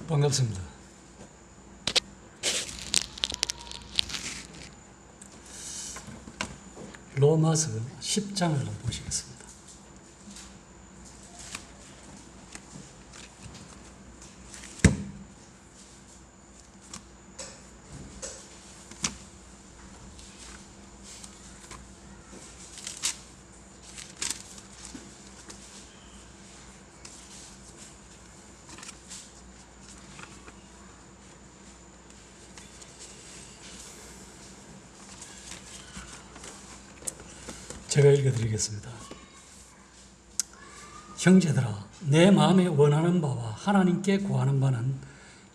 반갑습니다. 로마서 10장을 보시겠습니다. 제가 읽어드리겠습니다. 형제들아, 내 마음에 원하는 바와 하나님께 구하는 바는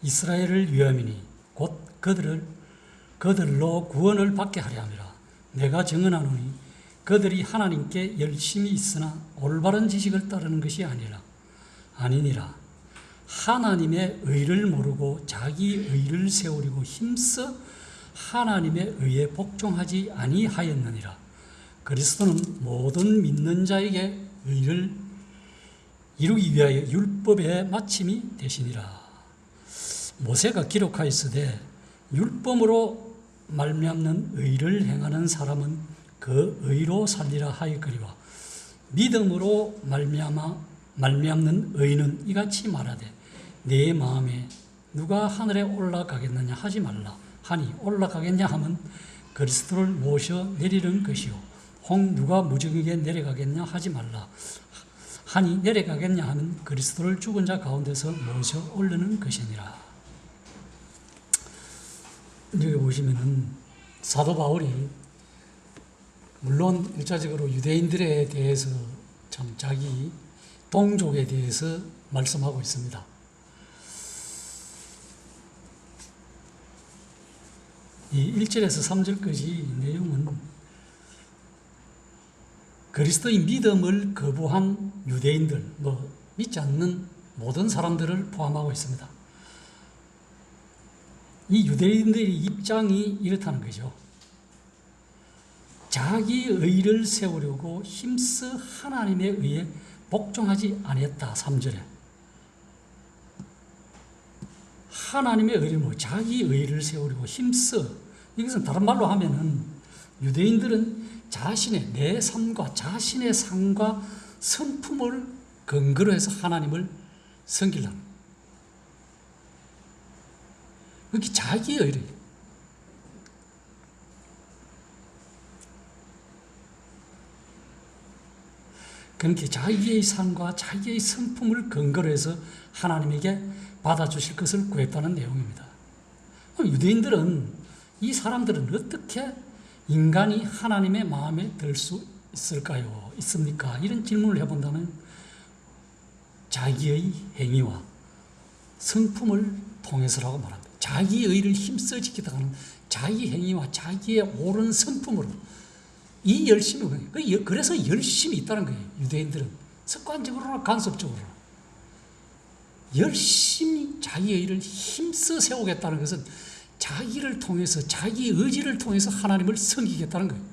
이스라엘을 위함이니 곧 그들로 구원을 받게 하려 함이라. 내가 증언하노니 그들이 하나님께 열심히 있으나 올바른 지식을 따르는 것이 아니니라. 하나님의 의를 모르고 자기 의를 세우려고 힘써 하나님의 의에 복종하지 아니하였느니라. 그리스도는 모든 믿는 자에게 의를 이루기 위하여 율법의 마침이 되시니라. 모세가 기록하였으되 율법으로 말미암는 의를 행하는 사람은 그 의로 살리라 하였거니와 믿음으로 말미암는 의는 이같이 말하되 내 마음에 누가 하늘에 올라가겠느냐 하지 말라 하니 올라가겠냐 하면 그리스도를 모셔 내리는 것이요 혹 누가 무정에게 내려가겠냐 하지 말라 하니 내려가겠냐 하면 그리스도를 죽은 자 가운데서 모셔 올리는 것이니라. 여기 보시면은 사도 바울이 물론 일차적으로 유대인들에 대해서 참 자기 동족에 대해서 말씀하고 있습니다. 이 1절에서 3절까지 내용은 그리스도의 믿음을 거부한 유대인들, 믿지 않는 모든 사람들을 포함하고 있습니다. 이 유대인들의 입장이 이렇다는 거죠. 자기 의를 세우려고 힘써 하나님의 의에 복종하지 아니했다. 3절에. 하나님의 의를 자기 의를 세우려고 힘써. 이것은 다른 말로 하면은 유대인들은 자신의 내 삶과 자신의 삶과 성품을 근거로 해서 하나님을 섬기려는 그게 자기의 의를 그렇게 자기의 삶과 자기의 성품을 근거로 해서 하나님에게 받아주실 것을 구했다는 내용입니다. 유대인들은 이 사람들은 어떻게 인간이 하나님의 마음에 들 수 있습니까? 이런 질문을 해본다면 자기의 행위와 성품을 통해서라고 말합니다. 자기 의를 힘써 지키다가는 자기 행위와 자기의 옳은 성품으로 이 열심이 그래서 열심히 있다는 거예요. 유대인들은 습관적으로나 간섭적으로나 열심히 자기 의를 힘써 세우겠다는 것은 자기를 통해서 자기 의지를 통해서 하나님을 섬기겠다는 거예요.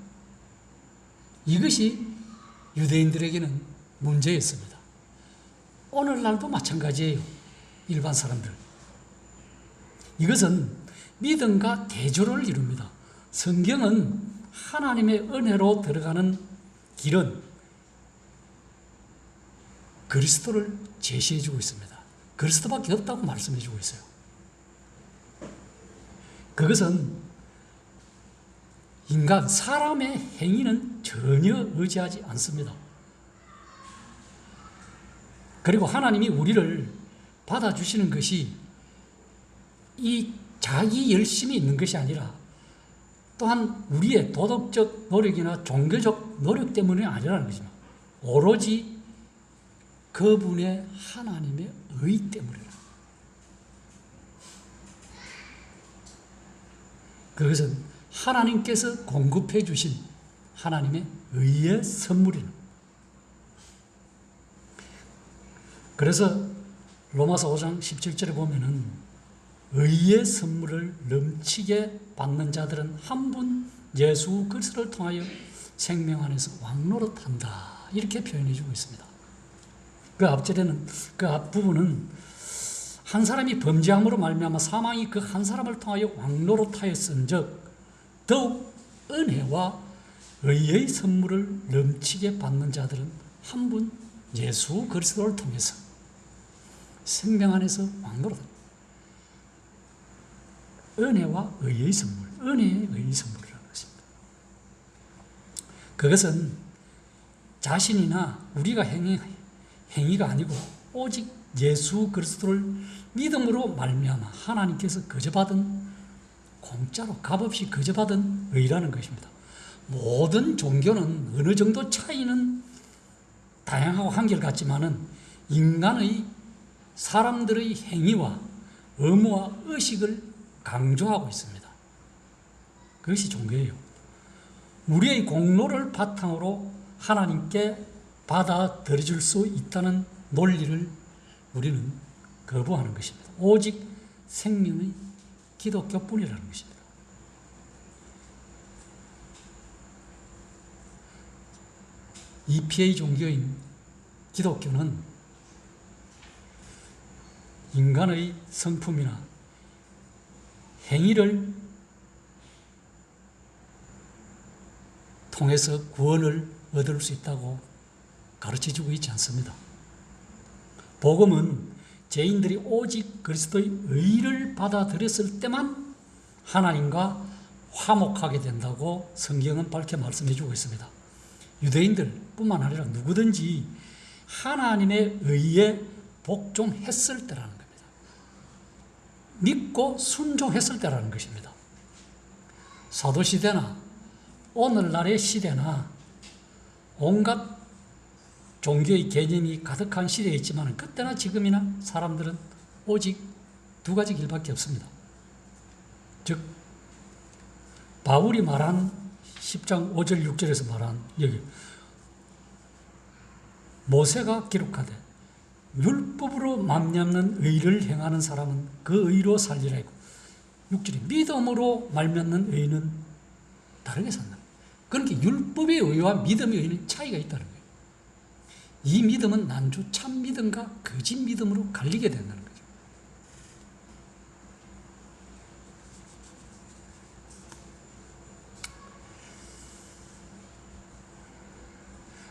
이것이 유대인들에게는 문제였습니다. 오늘날도 마찬가지예요. 일반 사람들. 이것은 믿음과 대조를 이룹니다. 성경은 하나님의 은혜로 들어가는 길은 그리스도를 제시해주고 있습니다. 그리스도밖에 없다고 말씀해주고 있어요. 그것은 사람의 행위는 전혀 의지하지 않습니다. 그리고 하나님이 우리를 받아주시는 것이 이 자기 열심이 있는 것이 아니라 또한 우리의 도덕적 노력이나 종교적 노력 때문이 아니라는 거죠. 오로지 그분의 하나님의 의 때문이라. 그것은 하나님께서 공급해 주신 하나님의 의의 선물이다. 그래서 로마서 5장 17절에 보면은 의의 선물을 넘치게 받는 자들은 한 분 예수 그리스도를 통하여 생명 안에서 왕노릇한다. 이렇게 표현해 주고 있습니다. 그 앞절에는, 그 앞부분은 한 사람이 범죄함으로 말미암아 사망이 그 한 사람을 통하여 왕노릇하였은즉 더욱 은혜와 의의 선물을 넘치게 받는 자들은 한 분 예수 그리스도를 통해서 생명 안에서 왕노릇. 은혜와 의의 선물, 은혜의 의의 선물이라는 것입니다. 그것은 자신이나 우리가 행위가 아니고 오직 예수 그리스도를 믿음으로 말미암아 하나님께서 거저받은, 공짜로 값없이 거저받은 의라는 것입니다. 모든 종교는 어느 정도 차이는 다양하고 한결같지만은 인간의, 사람들의 행위와 의무와 의식을 강조하고 있습니다. 그것이 종교예요. 우리의 공로를 바탕으로 하나님께 받아들여줄 수 있다는 논리를 우리는 거부하는 것입니다. 오직 생명의 기독교뿐이라는 것입니다. EPA 종교인 기독교는 인간의 성품이나 행위를 통해서 구원을 얻을 수 있다고 가르쳐주고 있지 않습니다. 복음은 죄인들이 오직 그리스도의 의를 받아들였을 때만 하나님과 화목하게 된다고 성경은 밝게 말씀해주고 있습니다. 유대인들뿐만 아니라 누구든지 하나님의 의에 복종했을 때라는 겁니다. 믿고 순종했을 때라는 것입니다. 사도시대나 오늘날의 시대나 온갖 종교의 개념이 가득한 시대에 있지만 그때나 지금이나 사람들은 오직 두 가지 길밖에 없습니다. 즉 바울이 말한 10장 5절 6절에서 말한 여기 모세가 기록하되 율법으로 말미암는 의를 행하는 사람은 그 의로 살리라 했고 6절에 믿음으로 말미암는 의는 다르게 산다. 그러니까 율법의 의와 믿음의 의는 차이가 있다는 거예요. 이 믿음은 난주 참 믿음과 거짓 믿음으로 갈리게 된다는 거죠.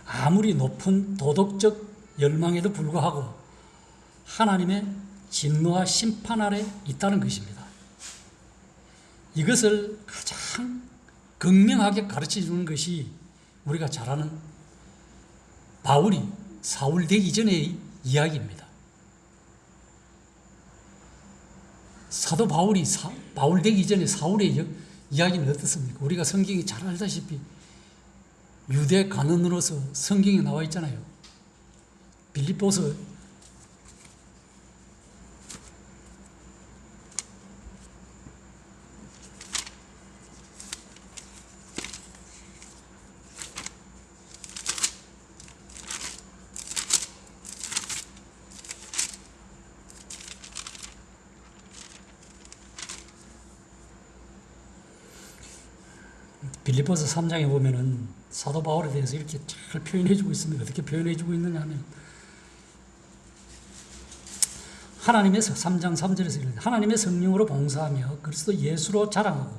아무리 높은 도덕적 열망에도 불구하고 하나님의 진노와 심판 아래 있다는 것입니다. 이것을 가장 극명하게 가르쳐 주는 것이 우리가 잘 아는 바울이 사울 되기 전의 이야기입니다. 사도 바울이 바울 되기 전에 사울의 이야기는 어떻습니까? 우리가 성경이 잘 알다시피 유대 간원으로서 성경에 나와 있잖아요. 빌립보서 빌립보서 3장에 보면은 사도 바울에 대해서 이렇게 잘 표현해주고 있습니다. 어떻게 표현해주고 있느냐 하면 하나님의 3장 3절에서 이렇게 하나님의 성령으로 봉사하며 그리스도 예수로 자랑하고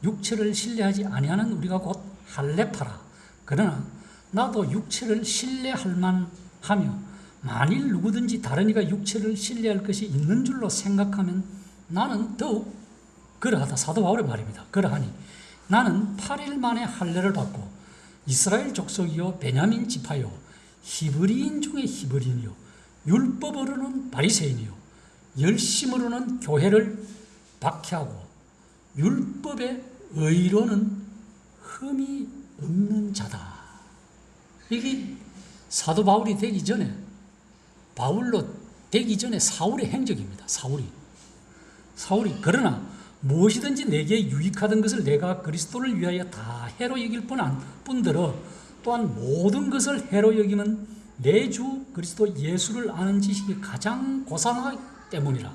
육체를 신뢰하지 아니하는 우리가 곧 할례파라. 그러나 나도 육체를 신뢰할 만하며 만일 누구든지 다른 이가 육체를 신뢰할 것이 있는 줄로 생각하면 나는 더욱 그러하다. 사도 바울의 말입니다. 그러하니 나는 8일 만에 할례를 받고 이스라엘 족속이요 베냐민 지파요 히브리인 중에 히브리인이요 율법으로는 바리새인이요 열심으로는 교회를 박해하고 율법의 의로는 흠이 없는 자다. 이게 사도 바울이 되기 전에 바울로 되기 전에 사울의 행적입니다. 사울이 그러나 무엇이든지 내게 유익하던 것을 내가 그리스도를 위하여 다 해로 여길 뿐더러 또한 모든 것을 해로 여기면 내 주 그리스도 예수를 아는 지식이 가장 고상하기 때문이라.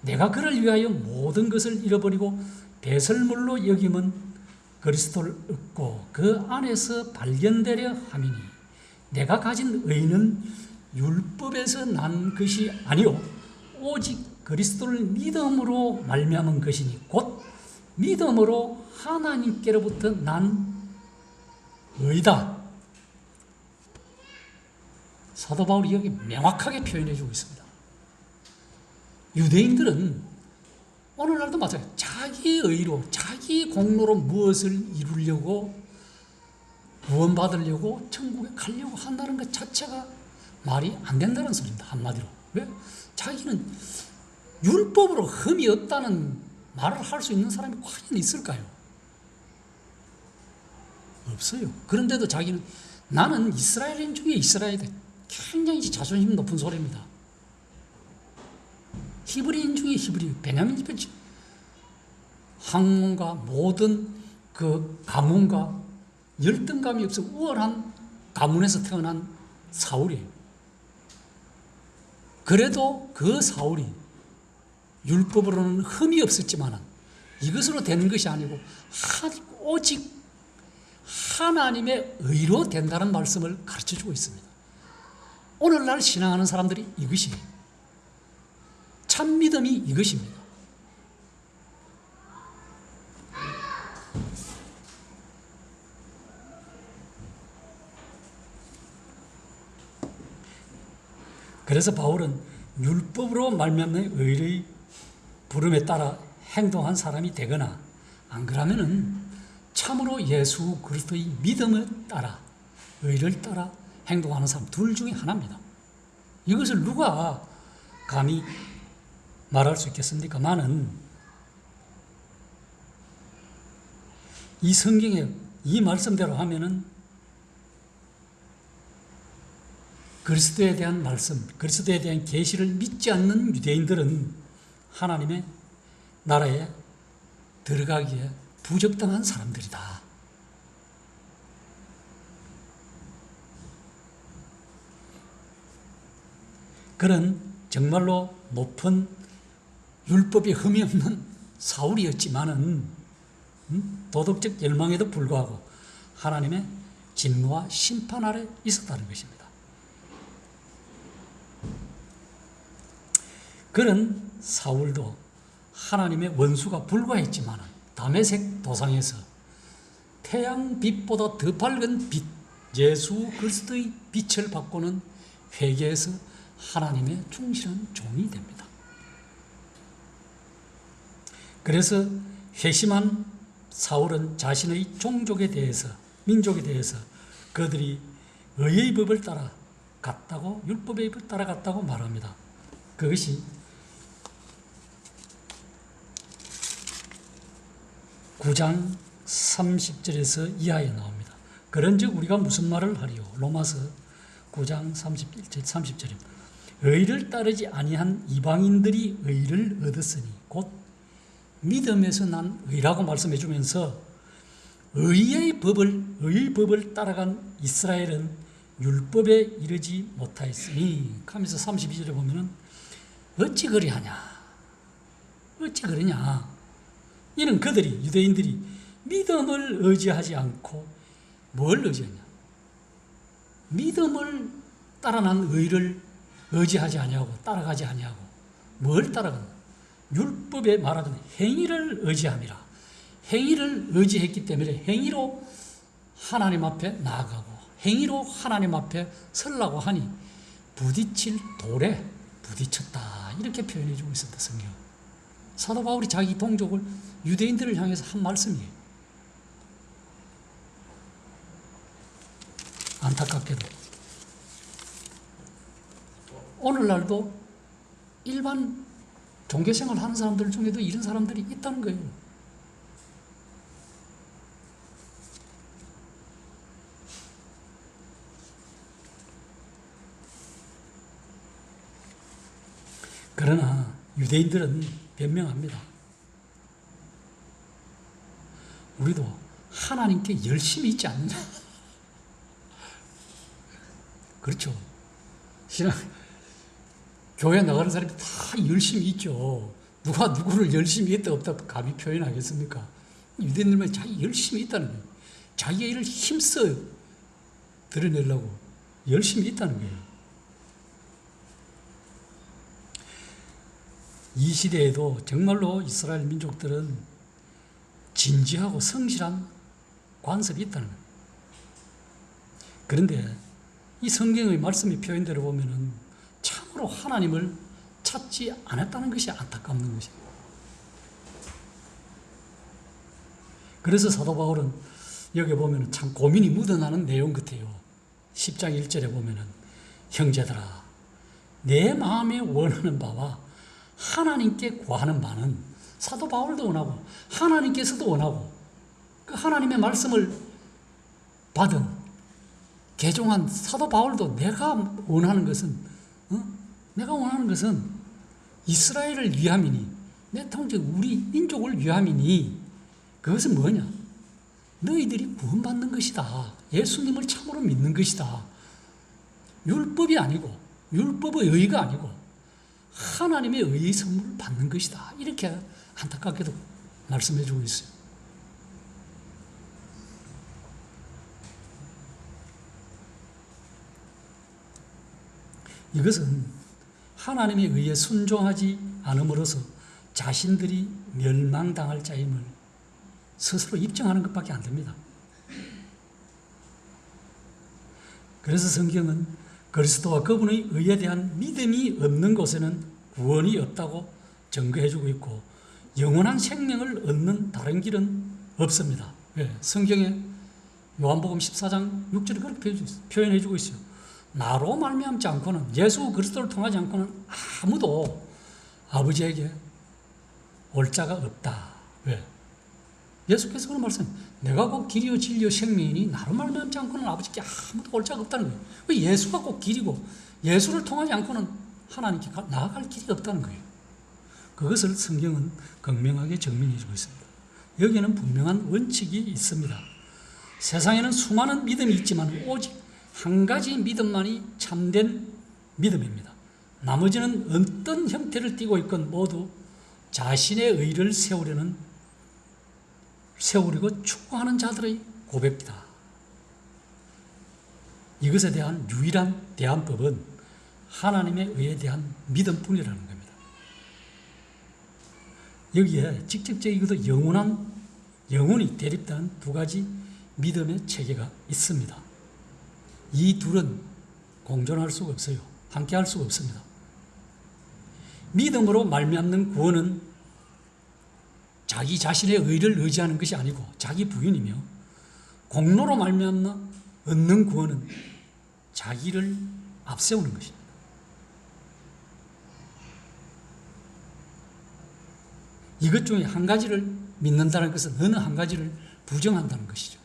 내가 그를 위하여 모든 것을 잃어버리고 배설물로 여기면 그리스도를 얻고 그 안에서 발견되려 함이니 내가 가진 의는 율법에서 난 것이 아니요 오직 그리스도를 믿음으로 말미암은 것이니 곧 믿음으로 하나님께로부터 난 의다. 사도 바울이 여기 명확하게 표현해 주고 있습니다. 유대인들은 오늘날도 마찬가지예요. 자기의 의로, 자기 공로로 무엇을 이루려고, 구원받으려고 천국에 가려고 한다는 것 자체가 말이 안 된다는 소리입니다. 한마디로. 왜? 자기는 율법으로 흠이 없다는 말을 할 수 있는 사람이 과연 있을까요? 없어요. 그런데도 자기는 나는 이스라엘인 중에 이스라엘이다. 굉장히 자존심 높은 소리입니다. 히브리인 중에 히브리, 베냐민 집에 학문과 모든 그 가문과 열등감이 없어 우월한 가문에서 태어난 사울이에요. 그래도 그 사울이 율법으로는 흠이 없었지만 이것으로 되는 것이 아니고 오직 하나님의 의로 된다는 말씀을 가르쳐주고 있습니다. 오늘날 신앙하는 사람들이 이것이에요. 참 믿음이 이것입니다. 그래서 바울은 율법으로 말미암는 의의 부름에 따라 행동한 사람이 되거나 안 그러면은 참으로 예수 그리스도의 믿음을 따라 의를 따라 행동하는 사람 둘 중에 하나입니다. 이것을 누가 감히 말할 수 있겠습니까? 나는 이 성경에 이 말씀대로 하면은 그리스도에 대한 말씀, 그리스도에 대한 계시를 믿지 않는 유대인들은 하나님의 나라에 들어가기에 부적당한 사람들이다. 그는 정말로 높은 율법에 흠이 없는 사울이었지만은 도덕적 열망에도 불구하고 하나님의 진노와 심판 아래 있었다는 것입니다. 그는 사울도 하나님의 원수가 불과했지만 다메섹 도상에서 태양빛보다 더 밝은 빛, 예수 그리스도의 빛을 받고는 회개해서 하나님의 충실한 종이 됩니다. 그래서 회심한 사울은 자신의 종족에 대해서, 민족에 대해서 그들이 의의 법을 따라갔다고, 율법의 법을 따라갔다고 말합니다. 그것이 9장 30절에서 이하에 나옵니다. 그런즉 우리가 무슨 말을 하리요? 로마서 9장 30절입니다. 의를 따르지 아니한 이방인들이 의를 얻었으니 곧 믿음에서 난 의라고 말씀해 주면서 의의 법을 따라간 이스라엘은 율법에 이르지 못하였으니 하면서 32절에 보면은 어찌 그리하냐? 어찌 그러냐? 이는 그들이, 유대인들이 믿음을 의지하지 않고 뭘 의지하냐? 믿음을 따라난 의를 의지하지 아니하고 따라가지 아니하고 뭘 따라간다? 율법에 말하던 행위를 의지함이라. 행위를 의지했기 때문에 행위로 하나님 앞에 나아가고 행위로 하나님 앞에 서려고 하니 부딪힐 돌에 부딪혔다. 이렇게 표현해 주고 있습니다. 성경. 사도 바울이 자기 동족을 유대인들을 향해서 한 말씀이에요. 안타깝게도 오늘날도 일반 종교생활 하는 사람들 중에도 이런 사람들이 있다는 거예요. 그러나 유대인들은 변명합니다. 우리도 하나님께 열심히 있지 않느냐? 그렇죠. 신앙, 교회 나가는 사람이 다 열심히 있죠. 누가 누구를 열심히 있다 없다 감히 표현하겠습니까? 유대인들만 자기 열심히 있다는 거예요. 자기의 일을 힘써 드러내려고 열심히 있다는 거예요. 이 시대에도 정말로 이스라엘 민족들은 진지하고 성실한 관습이 있다는 거예요. 그런데 이 성경의 말씀이 표현대로 보면은 참으로 하나님을 찾지 않았다는 것이 안타깝는 것입니다. 그래서 사도 바울은 여기 보면은 참 고민이 묻어나는 내용 같아요. 10장 1절에 보면은 형제들아 내 마음에 원하는 바와 하나님께 구하는 바는 사도 바울도 원하고 하나님께서도 원하고 그 하나님의 말씀을 받은 개종한 사도 바울도 내가 원하는 것은 이스라엘을 위함이니 내 통째 우리 민족을 위함이니 그것은 뭐냐? 너희들이 구원받는 것이다. 예수님을 참으로 믿는 것이다. 율법이 아니고 율법의 의가 아니고 하나님의 의의 선물을 받는 것이다. 이렇게 안타깝게도 말씀해 주고 있어요. 이것은 하나님의 의에 순종하지 않음으로써 자신들이 멸망당할 자임을 스스로 입증하는 것밖에 안 됩니다. 그래서 성경은 그리스도와 그분의 의에 대한 믿음이 없는 곳에는 구원이 없다고 증거해주고 있고 영원한 생명을 얻는 다른 길은 없습니다. 성경에 요한복음 14장 6절에 그렇게 표현해주고 있어요. 나로 말미암지 않고는 예수 그리스도를 통하지 않고는 아무도 아버지에게 올 자가 없다. 왜? 예수께서 그런 말씀, 내가 곧 길이요 진리요 생명이니 나로 말미암지 않고는 아버지께 아무도 올 자가 없다는 거예요. 예수가 꼭 길이고 예수를 통하지 않고는 하나님께 나아갈 길이 없다는 거예요. 그것을 성경은 극명하게 증명해 주고 있습니다. 여기에는 분명한 원칙이 있습니다. 세상에는 수많은 믿음이 있지만 오직 한 가지 믿음만이 참된 믿음입니다. 나머지는 어떤 형태를 띠고 있건 모두 자신의 의를 세우려고 추구하는 자들의 고백이다. 이것에 대한 유일한 대안법은 하나님의 의에 대한 믿음뿐이라는 겁니다. 여기에 직접적이고도 영혼이 대립되는 두 가지 믿음의 체계가 있습니다. 이 둘은 공존할 수가 없어요. 함께 할 수가 없습니다. 믿음으로 말미암는 구원은 자기 자신의 의를 의지하는 것이 아니고 자기 부인이며 공로로 말미암아 얻는 구원은 자기를 앞세우는 것입니다. 이것 중에 한 가지를 믿는다는 것은 어느 한 가지를 부정한다는 것이죠.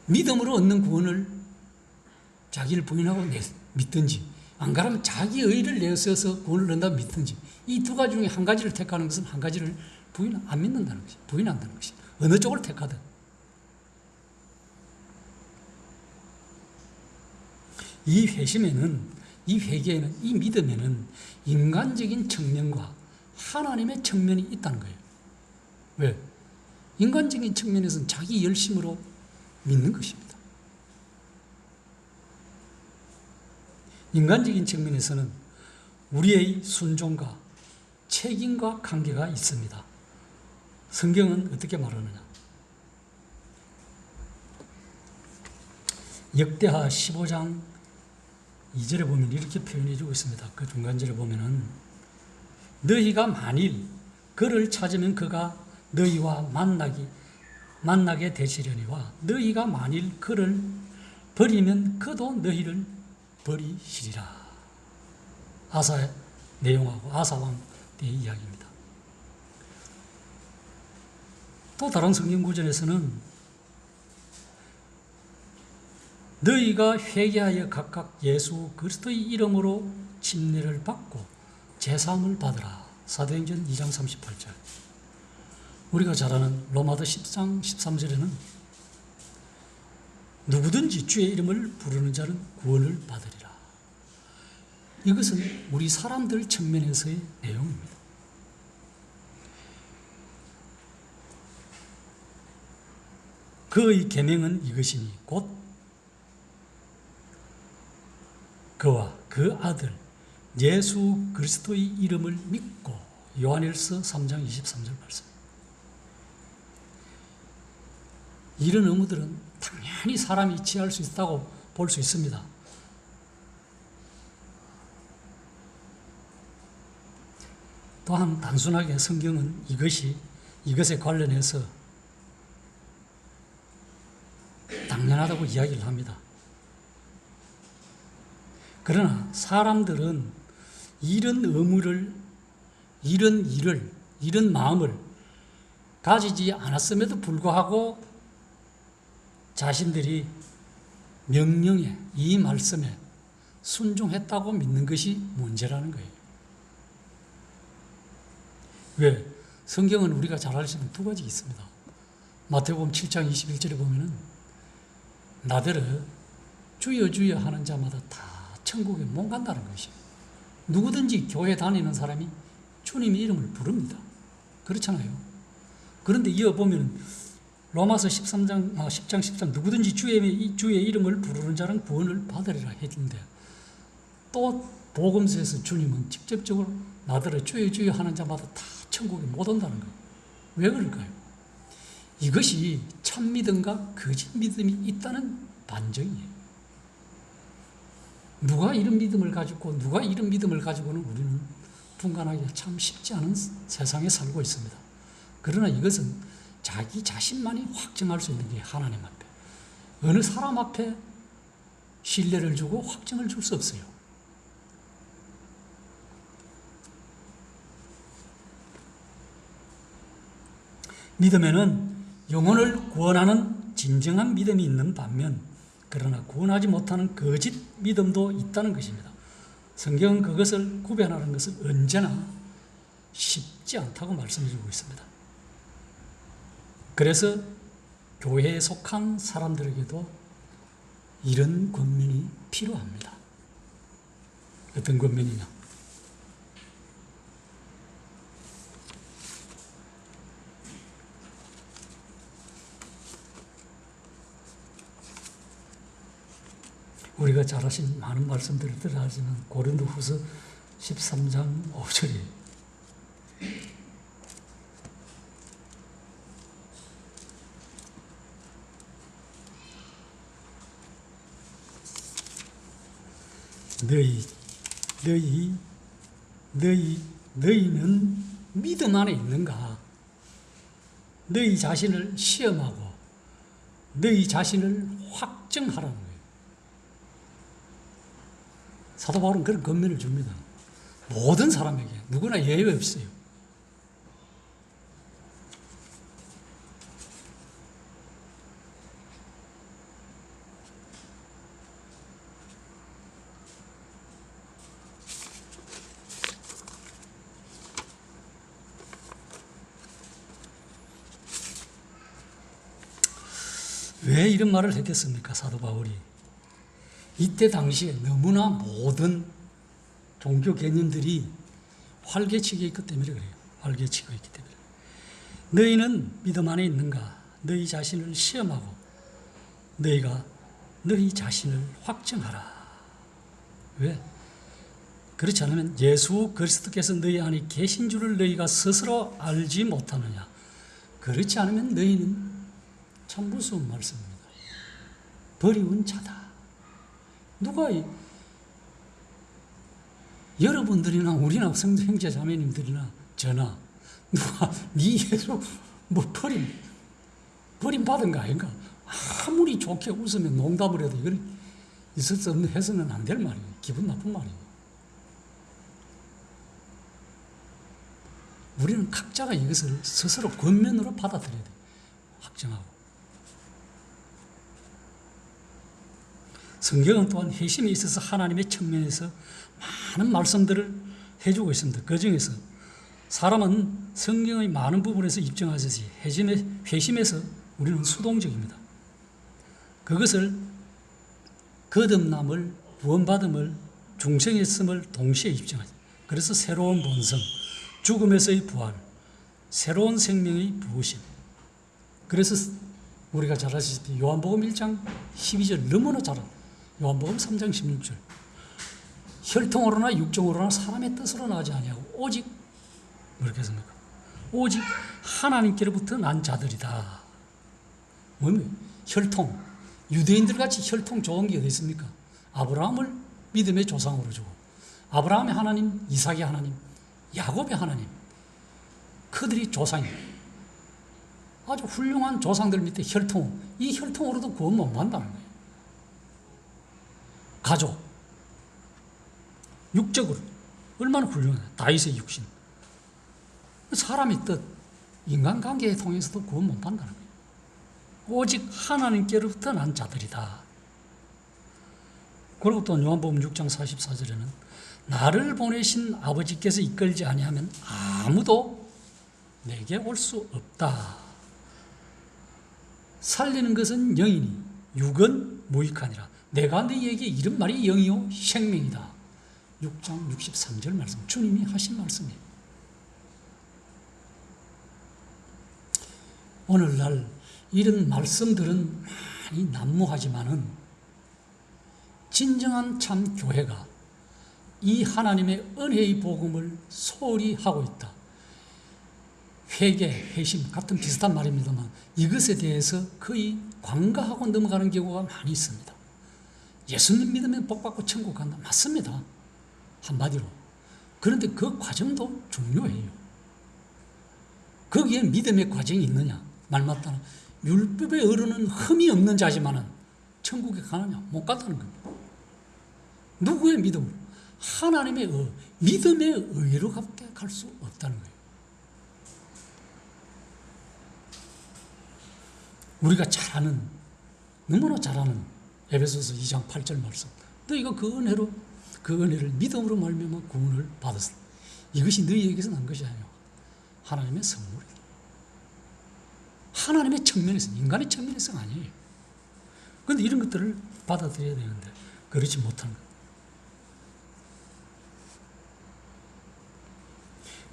믿음으로 얻는 구원을 자기를 부인하고 믿든지 안 그러면 자기 의를 내세워서 구원을 얻는다 믿든지 이 두 가지 중에 한 가지를 택하는 것은 한 가지를 안 믿는다는 것이 부인한다는 것이 어느 쪽을 택하든 이 회개에는 이 믿음에는 인간적인 측면과 하나님의 측면이 있다는 거예요. 왜? 인간적인 측면에서는 자기 열심으로 믿는 것입니다. 인간적인 측면에서는 우리의 순종과 책임과 관계가 있습니다. 성경은 어떻게 말하느냐? 역대하 15장 2절에 보면 이렇게 표현해주고 있습니다. 그 중간절에 보면은 너희가 만일 그를 찾으면 그가 너희와 만나게 되시려니와 너희가 만일 그를 버리면 그도 너희를 버리시리라. 아사의 내용하고 아사왕 때의 이야기입니다. 또 다른 성경 구절에서는 너희가 회개하여 각각 예수 그리스도의 이름으로 침례를 받고 제사함을 받으라. 사도행전 2장 38절. 우리가 잘 아는 로마서 10장 13절에는 누구든지 주의 이름을 부르는 자는 구원을 받으리라. 이것은 우리 사람들 측면에서의 내용입니다. 그의 계명은 이것이니 곧 그와 그 아들 예수 그리스도의 이름을 믿고 요한일서 3장 23절 말씀. 이런 의무들은 당연히 사람이 취할 수 있다고 볼 수 있습니다. 또한 단순하게 성경은 이것에 관련해서 당연하다고 이야기를 합니다. 그러나 사람들은 이런 의무를, 이런 일을, 이런 마음을 가지지 않았음에도 불구하고 자신들이 명령에, 이 말씀에 순종했다고 믿는 것이 문제라는 거예요. 왜? 성경은 우리가 잘 알 수 있는 두 가지 있습니다. 마태복음 7장 21절에 보면은 나더러 주여 주여 하는 자마다 다 천국에 못 간다는 것이에요. 누구든지 교회 다니는 사람이 주님의 이름을 부릅니다. 그렇잖아요. 그런데 이어 보면 로마서 10장 13 누구든지 주의 이름을 부르는 자는 구원을 받으리라 했는데 또 복음서에서 주님은 직접적으로 나더러 주여 주여 하는 자마다 다 천국에 못 온다는 거예요. 왜 그럴까요? 이것이 참 믿음과 거짓 믿음이 있다는 반증이에요. 누가 이런 믿음을 가지고 누가 이런 믿음을 가지고는 우리는 분간하기가 참 쉽지 않은 세상에 살고 있습니다. 그러나 이것은 자기 자신만이 확증할 수 있는 게 하나님 앞에, 어느 사람 앞에 신뢰를 주고 확증을 줄 수 없어요. 믿음에는 영혼을 구원하는 진정한 믿음이 있는 반면 그러나 구원하지 못하는 거짓 믿음도 있다는 것입니다. 성경은 그것을 구별하는 것을 언제나 쉽지 않다고 말씀해 주고 있습니다. 그래서 교회에 속한 사람들에게도 이런 권면이 필요합니다. 어떤 권면이냐? 우리가 잘 아신 많은 말씀들을 들어야지만 고린도후서 13장 5절이에요. 너희는 믿음 안에 있는가? 너희 자신을 시험하고 너희 자신을 확증하라는 거예요. 사도 바울은 그런 권면을 줍니다. 모든 사람에게, 누구나 예외 없어요. 왜 이런 말을 했겠습니까? 사도 바울이. 이때 당시에 너무나 모든 종교 개념들이 활개치고 있기 때문에 그래요. 활개치고 있기 때문에. 너희는 믿음 안에 있는가? 너희 자신을 시험하고 너희가 너희 자신을 확증하라. 왜? 그렇지 않으면 예수 그리스도께서 너희 안에 계신 줄을 너희가 스스로 알지 못하느냐? 그렇지 않으면 너희는 참 무서운 말씀입니다. 버리운 자다. 누가 여러분들이나 우리나 성도 형제 자매님들이나 저나 누가 네 예수 버림 받은 거 아닌가? 아무리 좋게 웃으면 농담을 해도 이건 있을 수 없는 해서는 안 될 말이에요. 기분 나쁜 말이에요. 우리는 각자가 이것을 스스로 권면으로 받아들여야 돼요. 확정하고. 성경은 또한 회심에 있어서 하나님의 측면에서 많은 말씀들을 해주고 있습니다. 그 중에서 사람은 성경의 많은 부분에서 입증하듯이 회심에서 우리는 수동적입니다. 그것을 거듭남을, 구원받음을, 중생했음을 동시에 입증하죠. 그래서 새로운 본성, 죽음에서의 부활, 새로운 생명의 부으심. 그래서 우리가 잘 아시다시피 요한복음 1장 12절 너무나 잘 알아요. 요한복음 3장 16절 혈통으로나 육정으로나 사람의 뜻으로 나지 아니하고 오직 뭐렇게 했습니까? 오직 하나님께로부터 난 자들이다. 뭡니까? 혈통. 유대인들 같이 혈통 좋은 게 어디 있습니까? 아브라함을 믿음의 조상으로 주고 아브라함의 하나님, 이삭의 하나님, 야곱의 하나님, 그들이 조상이에요. 아주 훌륭한 조상들 밑에 혈통, 이 혈통으로도 구원 못 받는다는 거예요. 가족, 육적으로 얼마나 훌륭해. 다윗의 육신. 사람의 뜻, 인간관계에 통해서도 구원 못 받는다는 거예요. 오직 하나님께로부터 난 자들이다. 그리고 또 요한복음 6장 44절에는 나를 보내신 아버지께서 이끌지 아니하면 아무도 내게 올 수 없다. 살리는 것은 영이니 육은 무익하니라. 내가 너희에게 이른 말이 영이요 생명이다. 6장 63절 말씀, 주님이 하신 말씀이에요. 오늘날 이런 말씀들은 많이 난무하지만은 진정한 참 교회가 이 하나님의 은혜의 복음을 소홀히 하고 있다. 회개, 회심 같은 비슷한 말입니다만 이것에 대해서 거의 관가하고 넘어가는 경우가 많이 있습니다. 예수님 믿으면 복받고 천국 간다. 맞습니다. 한마디로. 그런데 그 과정도 중요해요. 거기에 믿음의 과정이 있느냐? 말 맞다나 율법에 어르는 흠이 없는 자지만은 천국에 가느냐? 못 간다는 겁니다. 누구의 믿음으로? 하나님의 믿음의 의로 갈 수 없다는 거예요. 우리가 잘 아는, 너무나 잘 아는 에베소서 2장 8절 말씀. 너희가 그 은혜를 믿음으로 말미암아 구원을 받았다. 이것이 너희에게서 난 것이 아니요 하나님의 선물이다. 하나님의 측면에서, 인간의 측면에서가 아니에요. 그런데 이런 것들을 받아들여야 되는데 그렇지 못하는 거예요.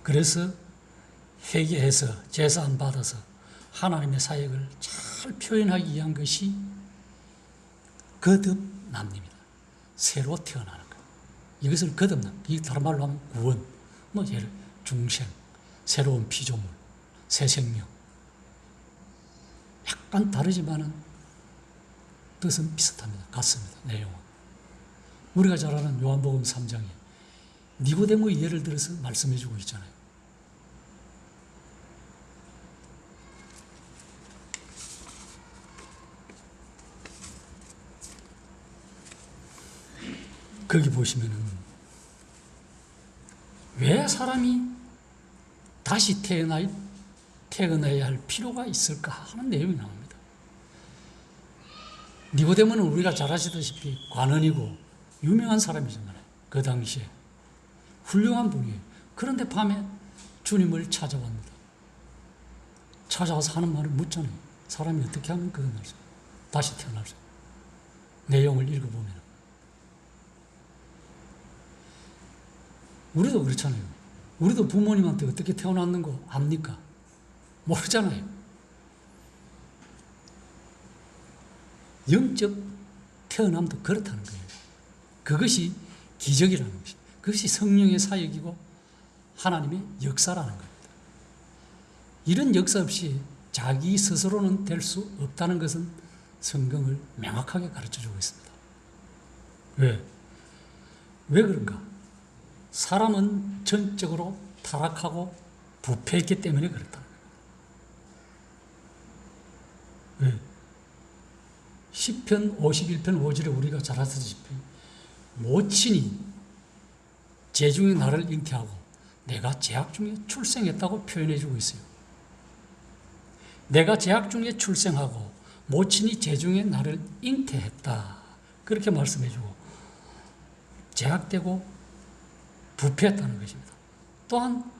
그래서 회개해서 제사 안 받아서 하나님의 사역을 잘 표현하기 위한 것이 거듭남입니다. 새로 태어나는 거예요. 이것을 거듭남, 이 다른 말로 하면 구원, 예를 중생, 새로운 피조물, 새 생명. 약간 다르지만은 뜻은 비슷합니다. 같습니다. 내용은. 우리가 잘 아는 요한복음 3장에 니고데모의 예를 들어서 말씀해 주고 있잖아요. 거기 보시면은 왜 사람이 다시 태어나야 할 필요가 있을까 하는 내용이 나옵니다. 니고데모는 우리가 잘 아시다시피 관원이고 유명한 사람이잖아요. 그 당시에 훌륭한 분이에요. 그런데 밤에 주님을 찾아옵니다. 찾아와서 하는 말을 묻잖아요. 사람이 어떻게 하면 거듭날 수 있어요? 다시 태어날 수 있어요? 내용을 읽어보면 우리도 그렇잖아요. 우리도 부모님한테 어떻게 태어났는 거 압니까? 모르잖아요. 영적 태어남도 그렇다는 거예요. 그것이 기적이라는 것이, 그것이 성령의 사역이고 하나님의 역사라는 겁니다. 이런 역사 없이 자기 스스로는 될 수 없다는 것은 성경을 명확하게 가르쳐주고 있습니다. 왜 그런가? 사람은 전적으로 타락하고 부패했기 때문에 그렇다. 왜? 시편 51편 5절에 우리가 잘 아시다시피 모친이 재중에 나를 잉태하고 내가 제약 중에 출생했다고 표현해주고 있어요. 내가 제약 중에 출생하고 모친이 재중에 나를 잉태했다. 그렇게 말씀해주고 제약되고 부패했다는 것입니다. 또한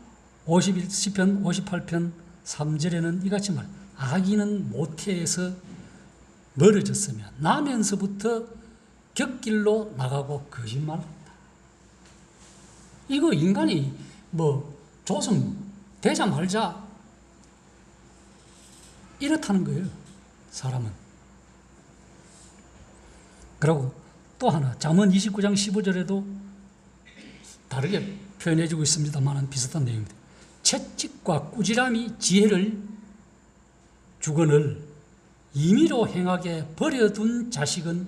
51시편 58편 3절에는 이같이 말, 아기는 모태에서 멀어졌으며 나면서부터 곁길로 나가고 거짓말한다. 이거 인간이 조선 되자 말자 이렇다는 거예요. 사람은. 그리고 또 하나 잠언 29장 15절에도 다르게 표현해주고 있습니다만 비슷한 내용입니다. 채찍과 꾸지람이 지혜를 주거늘 임의로 행하게 버려둔 자식은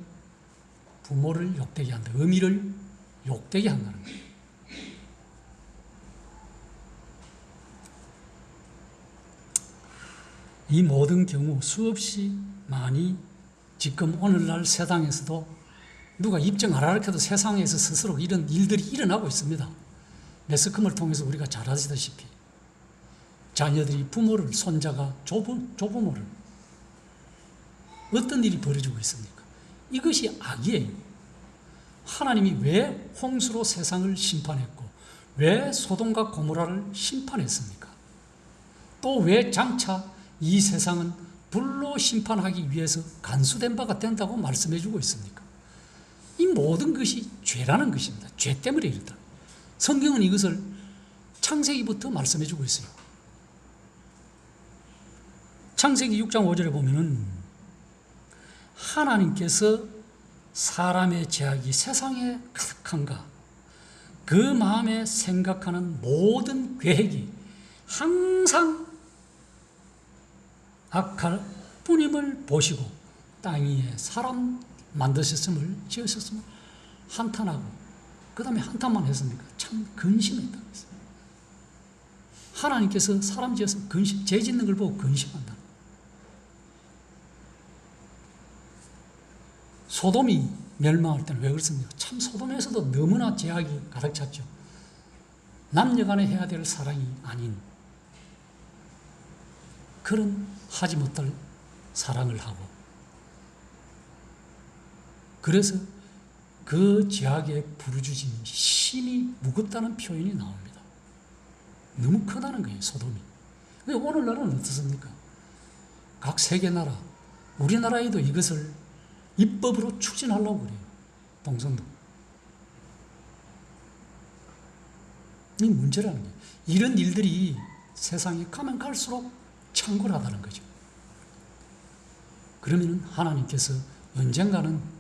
부모를 욕되게 한다. 의미를 욕되게 한다는 거예요. 이 모든 경우 수없이 많이 지금 오늘날 세상에서도 누가 입증 안 하려도 세상에서 스스로 이런 일들이 일어나고 있습니다. 매스컴을 통해서 우리가 잘 아시다시피 자녀들이 부모를, 손자가 조부모를 어떤 일이 벌어지고 있습니까? 이것이 악이에요. 하나님이 왜 홍수로 세상을 심판했고 왜 소돔과 고모라를 심판했습니까? 또 왜 장차 이 세상은 불로 심판하기 위해서 간수된 바가 된다고 말씀해 주고 있습니까? 이 모든 것이 죄라는 것입니다. 죄 때문에 이렇다. 성경은 이것을 창세기부터 말씀해 주고 있어요. 창세기 6장 5절에 보면은 하나님께서 사람의 죄악이 세상에 가득한가 그 마음에 생각하는 모든 계획이 항상 악할 뿐임을 보시고 땅 위에 사람 만드셨음을 지으셨음을 한탄하고 그 다음에 한탄만 했습니까? 참 근심했다. 하나님께서 사람 지어서 죄 짓는 걸 보고 근심한다. 소돔이 멸망할 때는 왜 그렇습니까? 참 소돔에서도 너무나 죄악이 가득 찼죠. 남녀간에 해야 될 사랑이 아닌 그런 하지 못할 사랑을 하고 그래서 그 죄악의 부르짖음이 심히 무겁다는 표현이 나옵니다. 너무 크다는 거예요, 소돔이. 근데 오늘날은 어떻습니까? 각 세계 나라, 우리나라에도 이것을 입법으로 추진하려고 그래요. 동성도. 이 문제라는 거예요. 이런 일들이 세상에 가면 갈수록 창궐하다는 거죠. 그러면 하나님께서 언젠가는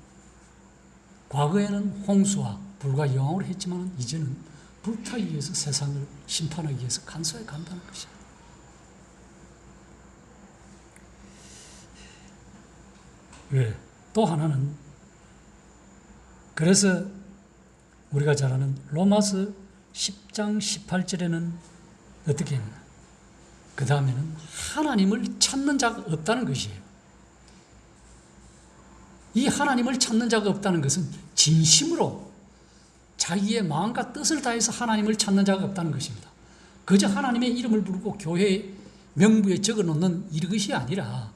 과거에는 홍수와 불과 여왕으로 했지만 이제는 불타기 위해서 세상을 심판하기 위해서 간소해 간다는 것이에요. 왜? 또 하나는 그래서 우리가 잘 아는 로마서 10장 18절에는 어떻게 했나? 그 다음에는 하나님을 찾는 자가 없다는 것이에요. 이 하나님을 찾는 자가 없다는 것은 진심으로 자기의 마음과 뜻을 다해서 하나님을 찾는 자가 없다는 것입니다. 그저 하나님의 이름을 부르고 교회 명부에 적어놓는 이것이 아니라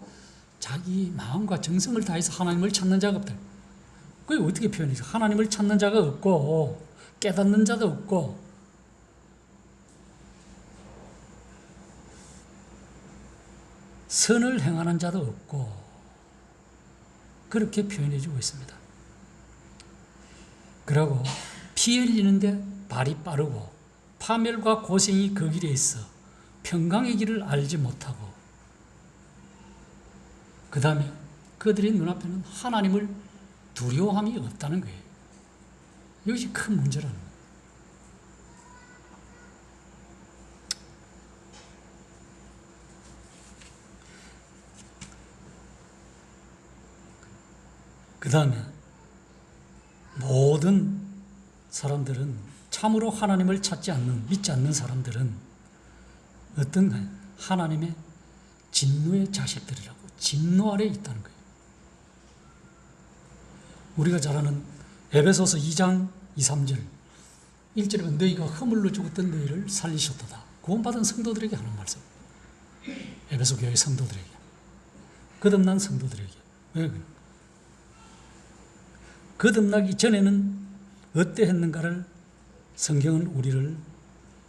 자기 마음과 정성을 다해서 하나님을 찾는 자가 없다. 그게 어떻게 표현이죠? 하나님을 찾는 자가 없고 깨닫는 자도 없고 선을 행하는 자도 없고 그렇게 표현해주고 있습니다. 그리고 피 흘리는데 발이 빠르고 파멸과 고생이 그 길에 있어 평강의 길을 알지 못하고 그 다음에 그들의 눈앞에는 하나님을 두려워함이 없다는 거예요. 이것이 큰 문제라는 거예요. 그 다음에 모든 사람들은 참으로 하나님을 찾지 않는, 믿지 않는 사람들은 어떤가요? 하나님의 진노의 자식들이라고 진노 아래에 있다는 거예요. 우리가 잘 아는 에베소서 2장 2, 3절 1절에 보면 너희가 허물로 죽었던 너희를 살리셨도다. 구원받은 성도들에게 하는 말씀. 에베소 교회 성도들에게. 거듭난 성도들에게. 왜 그래요? 거듭나기 전에는 어때 했는가를 성경은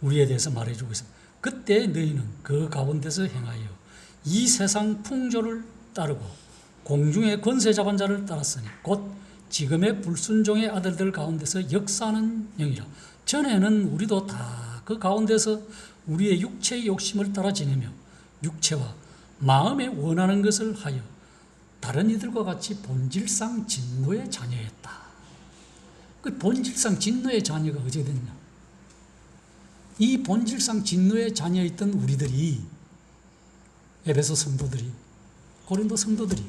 우리에 대해서 말해주고 있습니다. 그때 너희는 그 가운데서 행하여 이 세상 풍조를 따르고 공중의 권세 잡은 자를 따랐으니 곧 지금의 불순종의 아들들 가운데서 역사하는 영이라. 전에는 우리도 다 그 가운데서 우리의 육체의 욕심을 따라 지내며 육체와 마음에 원하는 것을 하여 다른 이들과 같이 본질상 진노의 자녀였다. 그 본질상 진노의 자녀가 어찌 됐냐? 이 본질상 진노의 자녀였던 우리들이, 에베소 성도들이, 고린도 성도들이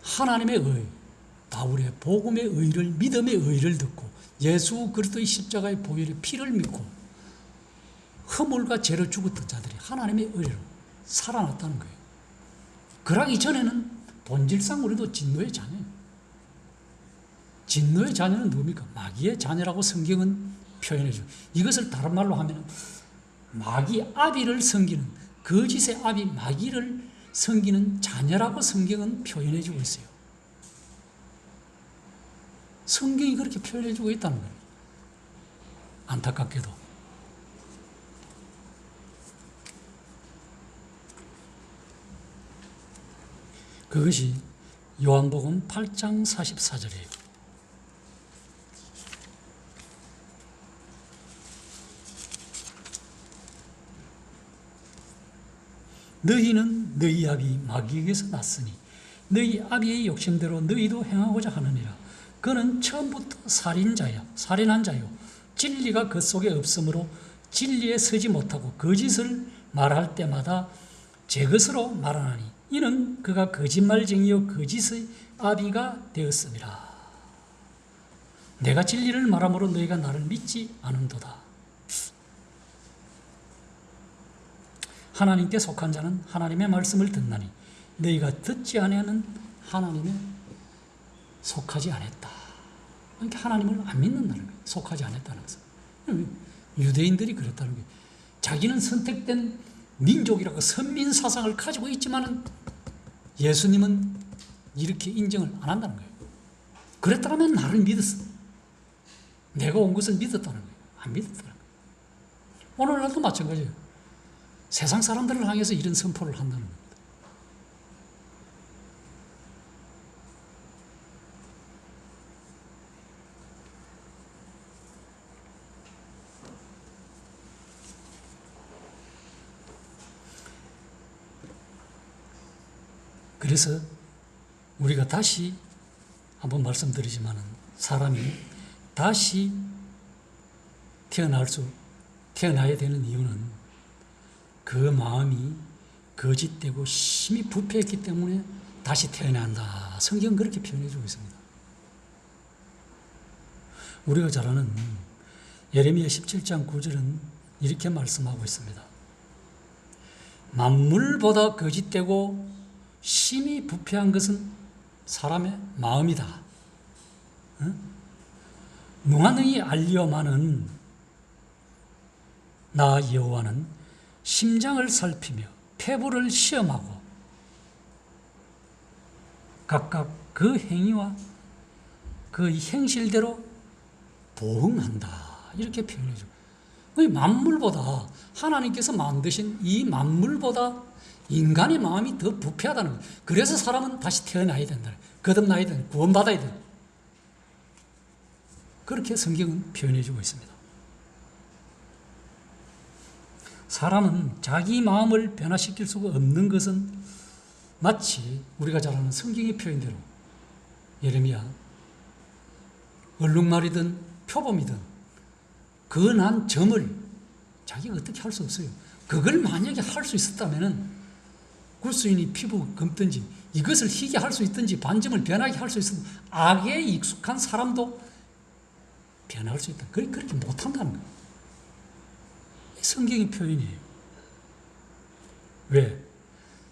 하나님의 의, 바울의 복음의 의를, 믿음의 의를 듣고 예수 그리스도의 십자가의 보혈의 피를 믿고 허물과 죄를 죽었던 자들이 하나님의 의로 살아났다는 거예요. 그러기 전에는 본질상 우리도 진노의 자녀예요. 진노의 자녀는 누굽니까? 마귀의 자녀라고 성경은 표현해 줘. 이것을 다른 말로 하면 마귀 아비를 섬기는, 거짓의 아비 마귀를 섬기는 자녀라고 성경은 표현해 주고 있어요. 성경이 그렇게 표현해 주고 있다는 거예요. 안타깝게도. 그것이 요한복음 8장 44절이에요. 너희는 너희 아비 마귀에게서 났으니 너희 아비의 욕심대로 너희도 행하고자 하느니라. 그는 처음부터 살인한 자요 진리가 그 속에 없으므로 진리에 서지 못하고 거짓을 말할 때마다 제 것으로 말하나니 이는 그가 거짓말쟁이요 거짓의 아비가 되었습니다. 내가 진리를 말함으로 너희가 나를 믿지 않은도다. 하나님께 속한 자는 하나님의 말씀을 듣나니 너희가 듣지 아니하는 하나님에 속하지 않았다. 그러니까 하나님을 안 믿는다는 거예요. 속하지 않았다는 것은. 유대인들이 그랬다는 거예요. 자기는 선택된 민족이라고 선민 사상을 가지고 있지만은 예수님은 이렇게 인정을 안 한다는 거예요. 그랬다면 나를 믿었어. 내가 온 것을 믿었다는 거예요. 안 믿었다는 거예요. 오늘날도 마찬가지예요. 세상 사람들을 향해서 이런 선포를 한다는 겁니다. 그래서 우리가 다시 한번 말씀드리지만 사람이 다시 태어나야 되는 이유는 그 마음이 거짓되고 심히 부패했기 때문에 다시 태어나야 한다. 성경은 그렇게 표현해주고 있습니다. 우리가 잘 아는 예레미야 17장 9절은 이렇게 말씀하고 있습니다. 만물보다 거짓되고 심히 부패한 것은 사람의 마음이다. 누가능히 알리오마는 나 여호와는 심장을 살피며 폐부를 시험하고 각각 그 행위와 그 행실대로 보응한다. 이렇게 표현해줘. 만물보다 하나님께서 만드신 이 만물보다 인간의 마음이 더 부패하다는 거예요. 그래서 사람은 다시 태어나야 된다. 거듭나야 된다. 구원받아야 된다. 그렇게 성경은 표현해주고 있습니다. 사람은 자기 마음을 변화시킬 수가 없는 것은 마치 우리가 잘 아는 성경의 표현대로 예레미야 얼룩말이든 표범이든 그 난 점을 자기가 어떻게 할 수 없어요. 그걸 만약에 할 수 있었다면 굴수인이 피부 검든지 이것을 희게 할 수 있든지 반점을 변하게 할 수 있으면 악에 익숙한 사람도 변할 수 있다. 그렇게 못한다는 거예요. 성경의 표현이에요. 왜?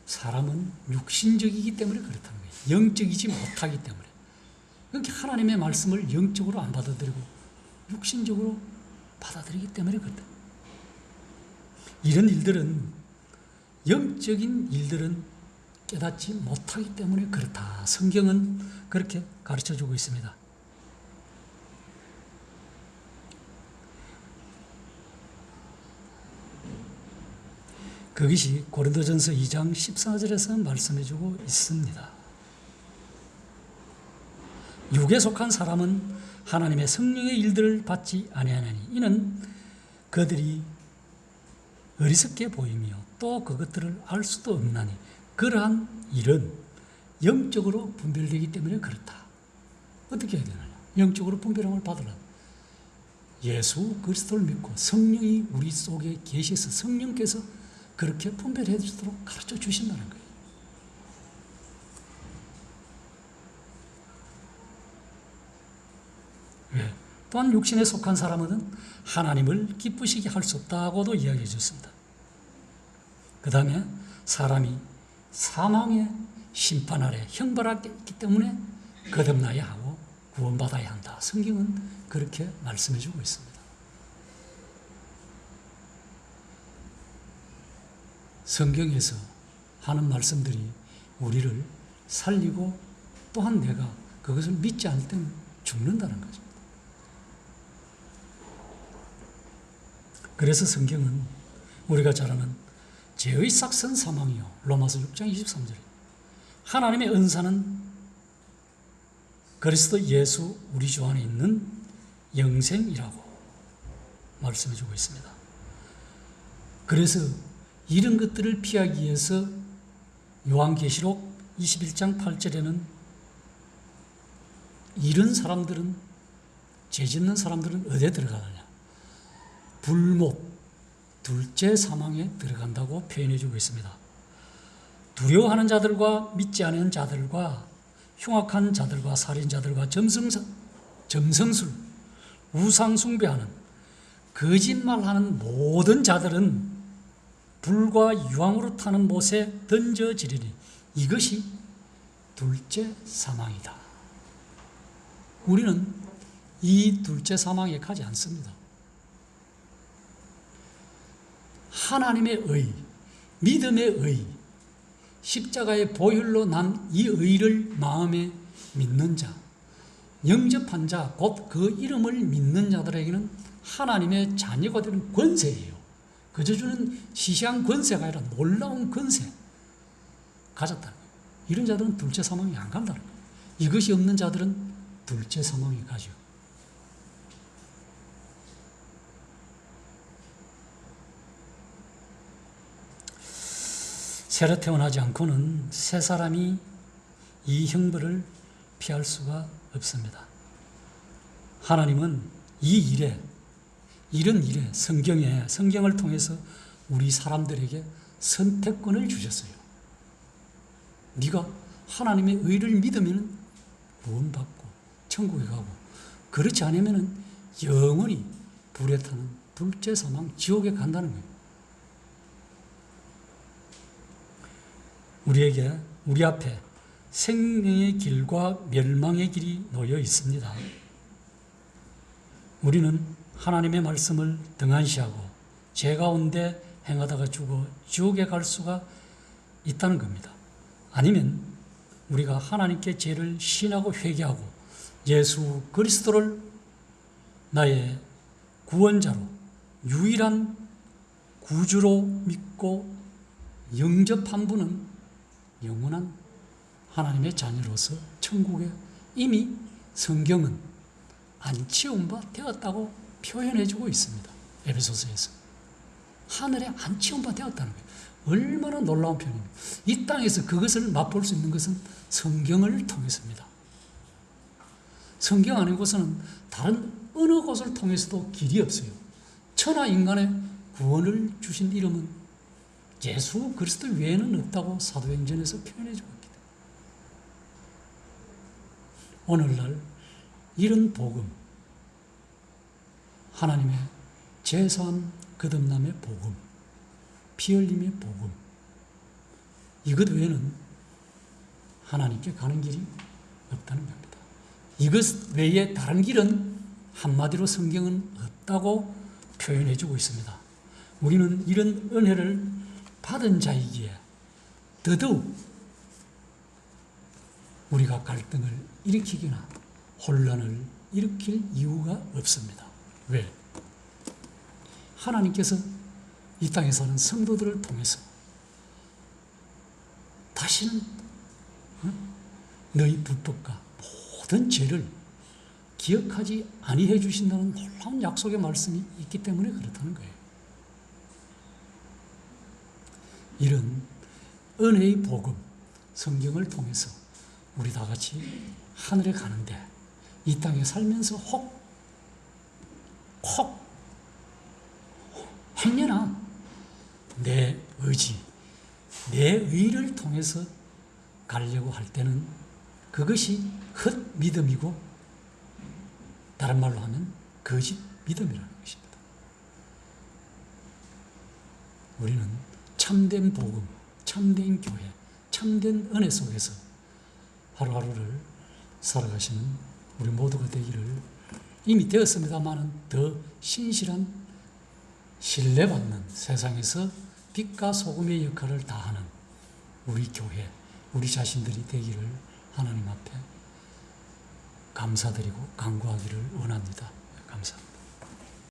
사람은 육신적이기 때문에 그렇다는 거예요. 영적이지 못하기 때문에. 그러니까 하나님의 말씀을 영적으로 안 받아들이고 육신적으로 받아들이기 때문에 그렇다. 이런 일들은, 영적인 일들은 깨닫지 못하기 때문에 그렇다. 성경은 그렇게 가르쳐주고 있습니다. 그것이 고린도전서 2장 14절에서 말씀해주고 있습니다. 육에 속한 사람은 하나님의 성령의 일들을 받지 아니하나니 이는 그들이 어리석게 보이며 또 그것들을 알 수도 없나니 그러한 일은 영적으로 분별되기 때문에 그렇다. 어떻게 해야 되느냐? 영적으로 분별함을 받으려면 예수 그리스도를 믿고 성령이 우리 속에 계셔서 성령께서 그렇게 분별해 주도록 가르쳐 주신다는 거예요. 왜? 또한 육신에 속한 사람은 하나님을 기쁘시게 할 수 없다고도 이야기해 줬습니다. 그 다음에 사람이 사망의 심판 아래 형벌하기 때문에 거듭나야 하고 구원받아야 한다. 성경은 그렇게 말씀해 주고 있습니다. 성경에서 하는 말씀들이 우리를 살리고 또한 내가 그것을 믿지 않을 때는 죽는다는 거죠. 그래서 성경은 우리가 잘 아는 죄의 삭선 사망이요. 로마서 6장 23절에 하나님의 은사는 그리스도 예수 우리 주 안에 있는 영생이라고 말씀해 주고 있습니다. 그래서 이런 것들을 피하기 위해서 요한계시록 21장 8절에는 이런 사람들은, 죄 짓는 사람들은 어디에 들어가느냐? 불못, 둘째 사망에 들어간다고 표현해 주고 있습니다. 두려워하는 자들과 믿지 않은 자들과 흉악한 자들과 살인자들과 점성술, 우상숭배하는 거짓말하는 모든 자들은 불과 유황으로 타는 못에 던져지리니 이것이 둘째 사망이다. 우리는 이 둘째 사망에 가지 않습니다. 하나님의 의, 믿음의 의, 십자가의 보혈로 난 이 의를 마음에 믿는 자, 영접한 자, 곧 그 이름을 믿는 자들에게는 하나님의 자녀가 되는 권세예요. 그저 주는 시시한 권세가 아니라 놀라운 권세 가졌다는 거예요. 이런 자들은 둘째 사망에 안 간다는 거예요. 이것이 없는 자들은 둘째 사망에 가죠. 새로 태어나지 않고는 새 사람이 이 형벌을 피할 수가 없습니다. 하나님은 이런 일에 성경을 통해서 우리 사람들에게 선택권을 주셨어요. 네가 하나님의 의를 믿으면 구원받고 천국에 가고, 그렇지 않으면 영원히 불에 타는 둘째 사망 지옥에 간다는 거예요. 우리 앞에 생명의 길과 멸망의 길이 놓여 있습니다. 우리는 하나님의 말씀을 등한시하고 죄 가운데 행하다가 죽어 지옥에 갈 수가 있다는 겁니다. 아니면 우리가 하나님께 죄를 시인하고 회개하고 예수 그리스도를 나의 구원자로 유일한 구주로 믿고 영접한 분은 영원한 하나님의 자녀로서 천국에 이미 성경은 안치온 바 되었다고 표현해주고 있습니다. 에베소서에서 하늘에 안치온 바 되었다는 거예요. 얼마나 놀라운 표현입니다. 이 땅에서 그것을 맛볼 수 있는 것은 성경을 통해서입니다. 성경 아니고서는 다른 어느 곳을 통해서도 길이 없어요. 천하 인간의 구원을 주신 이름은 예수 그리스도 외에는 없다고 사도행전에서 표현해 주고 있기 때문에 오늘날 이런 복음, 하나님의 제사함 거듭남의 복음, 피 흘림의 복음, 이것 외에는 하나님께 가는 길이 없다는 겁니다. 이것 외에 다른 길은 한마디로 성경은 없다고 표현해 주고 있습니다. 우리는 이런 은혜를 받은 자이기에 더더욱 우리가 갈등을 일으키거나 혼란을 일으킬 이유가 없습니다. 왜? 하나님께서 이 땅에 사는 성도들을 통해서 다시는 너희 불법과 모든 죄를 기억하지 아니해 주신다는 놀라운 약속의 말씀이 있기 때문에 그렇다는 거예요. 이런 은혜의 복음, 성경을 통해서 우리 다 같이 하늘에 가는데 이 땅에 살면서 혹 혹 행여나 내 의지, 내 의를 통해서 가려고 할 때는 그것이 헛 믿음이고 다른 말로 하면 거짓 믿음이라는 것입니다. 우리는 참된 복음, 참된 교회, 참된 은혜 속에서 하루하루를 살아가시는 우리 모두가 되기를 이미 되었습니다만은 더 신실한 신뢰받는 세상에서 빛과 소금의 역할을 다하는 우리 교회, 우리 자신들이 되기를 하나님 앞에 감사드리고 간구하기를 원합니다. 감사합니다.